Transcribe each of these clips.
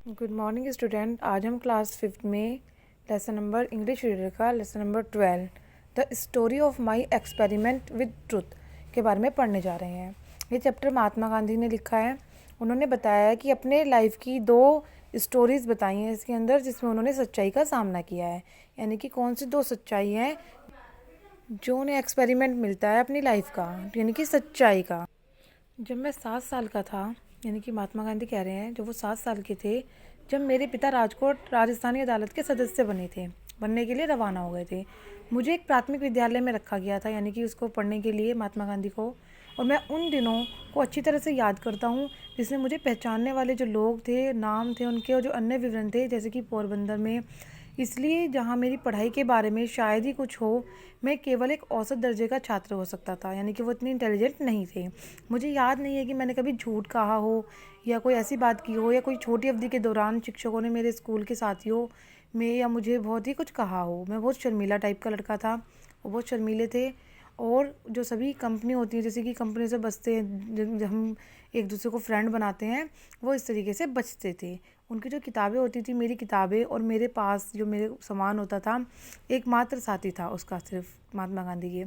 Good morning student. आज हम class 5 में लेसन नंबर इंग्लिश रीडर का lesson number 12 the story of my experiment with truth के बारे में पढ़ने जा रहे हैं। ये चैप्टर महात्मा गांधी ने लिखा है। उन्होंने बताया है कि अपने लाइफ की 2 स्टोरीज़ बताई हैं इसके अंदर, जिसमें उन्होंने सच्चाई का सामना किया है। यानी कि कौन सी 2 सच्चाई हैं जो उन्हें एक्सपेरिमेंट मिलता है अपनी लाइफ का, यानी कि सच्चाई का। जब मैं 7 साल का था, यानी कि महात्मा गांधी कह रहे हैं जब वो 7 साल के थे, जब मेरे पिता राजकोट राजस्थानी अदालत के सदस्य बनने के लिए रवाना हो गए थे। मुझे एक प्राथमिक विद्यालय में रखा गया था, यानी कि उसको पढ़ने के लिए, महात्मा गांधी को। और मैं उन दिनों को अच्छी तरह से याद करता हूँ, जिसमें मुझे पहचानने वाले जो लोग थे, नाम थे उनके, और जो अन्य विवरण थे, जैसे कि पोरबंदर में। इसलिए जहाँ मेरी पढ़ाई के बारे में शायद ही कुछ हो, मैं केवल एक औसत दर्जे का छात्र हो सकता था, यानी कि वो इतनी इंटेलिजेंट नहीं थे। मुझे याद नहीं है कि मैंने कभी झूठ कहा हो या कोई ऐसी बात की हो, या कोई छोटी अवधि के दौरान शिक्षकों ने मेरे स्कूल के साथियों में या मुझे बहुत ही कुछ कहा हो। मैं बहुत शर्मीला टाइप का लड़का था, वो बहुत शर्मीले थे। और जो सभी कंपनी होती है, जैसे कि कंपनी से बचते हैं, जब हम एक दूसरे को फ्रेंड बनाते हैं, वो इस तरीके से बचते थे। उनकी जो किताबें होती थी, मेरी किताबें, और मेरे पास जो मेरे सामान होता था, एकमात्र साथी था उसका सिर्फ महात्मा गांधी के।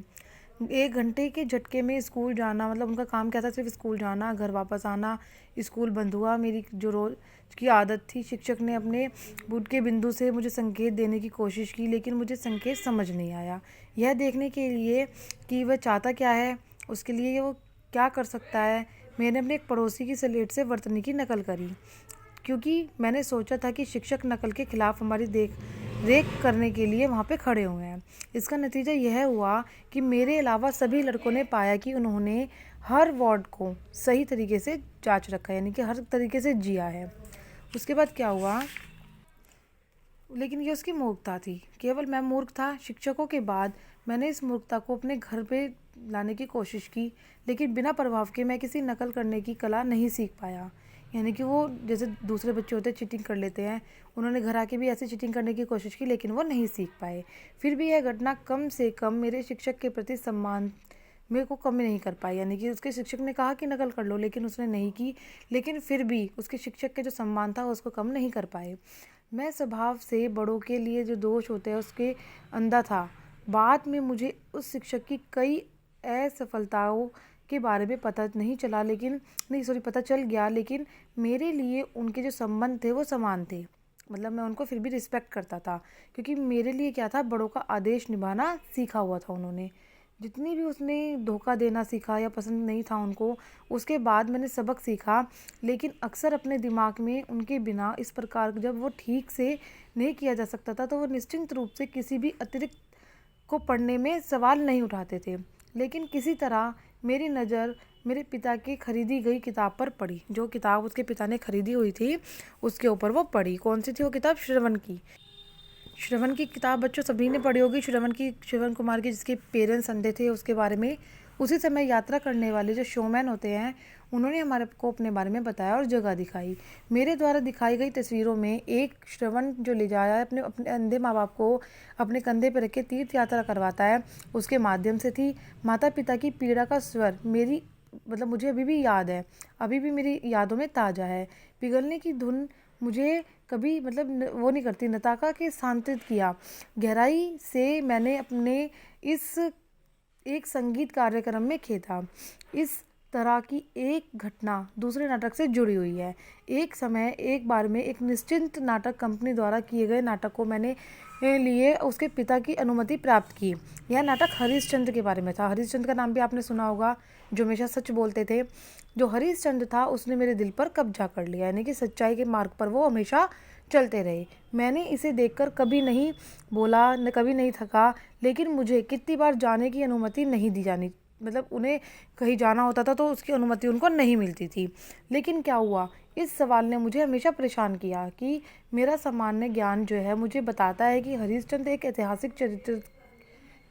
1 घंटे के झटके में स्कूल जाना, मतलब उनका काम क्या था, सिर्फ स्कूल जाना, घर वापस आना। स्कूल बंद हुआ, मेरी जो रोज़ की आदत थी, शिक्षक ने अपने बुद्ध के बिंदु से मुझे संकेत देने की कोशिश की, लेकिन मुझे संकेत समझ नहीं आया। यह देखने के लिए कि वह चाहता क्या है, उसके लिए वो क्या कर सकता है, मैंने अपने एक पड़ोसी की स्लेट से वर्तनी की नकल करी, क्योंकि मैंने सोचा था कि शिक्षक नकल के खिलाफ हमारी देख रेख करने के लिए वहाँ पे खड़े हुए हैं। इसका नतीजा यह हुआ कि मेरे अलावा सभी लड़कों ने पाया कि उन्होंने हर वार्ड को सही तरीके से जांच रखा है, यानी कि हर तरीके से जिया है। उसके बाद क्या हुआ, लेकिन ये उसकी मूर्खता थी, केवल मैं मूर्ख था। शिक्षकों के बाद मैंने इस मूर्खता को अपने घर पे लाने की कोशिश की, लेकिन बिना प्रभाव के मैं किसी नकल करने की कला नहीं सीख पाया। यानी कि वो जैसे दूसरे बच्चे होते हैं चीटिंग कर लेते हैं, उन्होंने घर आके भी ऐसे चीटिंग करने की कोशिश की, लेकिन वो नहीं सीख पाए। फिर भी यह घटना कम से कम मेरे शिक्षक के प्रति सम्मान मेरे को कमी नहीं कर पाई। यानी कि उसके शिक्षक ने कहा कि नकल कर लो, लेकिन उसने नहीं की, लेकिन फिर भी उसके शिक्षक के जो सम्मान था उसको कम नहीं कर पाए। मैं स्वभाव से बड़ों के लिए जो दोष होते हैं उसके अंधा था। बाद में मुझे उस शिक्षक की कई असफलताओं के बारे में पता चल गया, लेकिन मेरे लिए उनके जो संबंध थे वो समान थे। मतलब मैं उनको फिर भी रिस्पेक्ट करता था, क्योंकि मेरे लिए क्या था, बड़ों का आदेश निभाना सीखा हुआ था उन्होंने। जितनी भी उसने धोखा देना सीखा या पसंद नहीं था उनको, उसके बाद मैंने सबक सीखा, लेकिन अक्सर अपने दिमाग में उनके बिना इस प्रकार जब वो ठीक से नहीं किया जा सकता था, तो वो निश्चित रूप से किसी भी अतिरिक्त को पढ़ने में सवाल नहीं उठाते थे। लेकिन किसी तरह मेरी नज़र मेरे पिता की खरीदी गई किताब पर पड़ी। जो किताब उसके पिता ने खरीदी हुई थी उसके ऊपर वो पड़ी। कौन सी थी वो किताब? श्रवण की किताब बच्चों सभी ने पढ़ी होगी। श्रवण कुमार की, जिसके पेरेंट्स अंधे थे, उसके बारे में। उसी समय यात्रा करने वाले जो शोमैन होते हैं, उन्होंने हमारे को अपने बारे में बताया और जगह दिखाई। मेरे द्वारा दिखाई गई तस्वीरों में एक श्रवण जो ले जाया है अपने अंधे माँ बाप को अपने कंधे पर रख के तीर्थ यात्रा करवाता है, उसके माध्यम से थी। माता पिता की पीड़ा का स्वर मुझे अभी भी याद है, अभी भी मेरी यादों में ताज़ा है। पिघलने की धुन मुझे कभी वो नहीं करती, नताका के शांतित किया। गहराई से मैंने अपने इस एक संगीत कार्यक्रम में खेता। इस तरह की एक घटना दूसरे नाटक से जुड़ी हुई है। एक समय एक बार में एक निश्चित नाटक कंपनी द्वारा किए गए नाटक को मैंने लिए उसके पिता की अनुमति प्राप्त की। यह नाटक हरिश्चंद्र के बारे में था। हरिश्चंद्र का नाम भी आपने सुना होगा, जो हमेशा सच बोलते थे। जो हरिश्चंद्र था उसने मेरे दिल पर कब्जा कर लिया, यानी कि सच्चाई के मार्ग पर वो हमेशा चलते रहे। मैंने इसे देखकर कभी नहीं बोला, न कभी नहीं थका, लेकिन मुझे कितनी बार जाने की अनुमति नहीं दी जानी, उन्हें कहीं जाना होता था तो उसकी अनुमति उनको नहीं मिलती थी। लेकिन क्या हुआ, इस सवाल ने मुझे हमेशा परेशान किया कि मेरा सामान्य ज्ञान जो है मुझे बताता है कि हरिश्चंद्र एक ऐतिहासिक चरित्र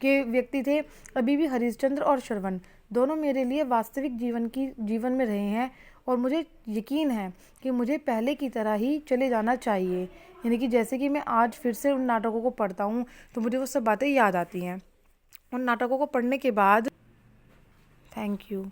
के व्यक्ति थे। अभी भी हरिश्चंद्र और श्रवण दोनों मेरे लिए वास्तविक जीवन में रहे हैं, और मुझे यकीन है कि मुझे पहले की तरह ही चले जाना चाहिए। यानी कि जैसे कि मैं आज फिर से उन नाटकों को पढ़ता हूँ तो मुझे वो सब बातें याद आती हैं। उन नाटकों को पढ़ने के बाद थैंक यू।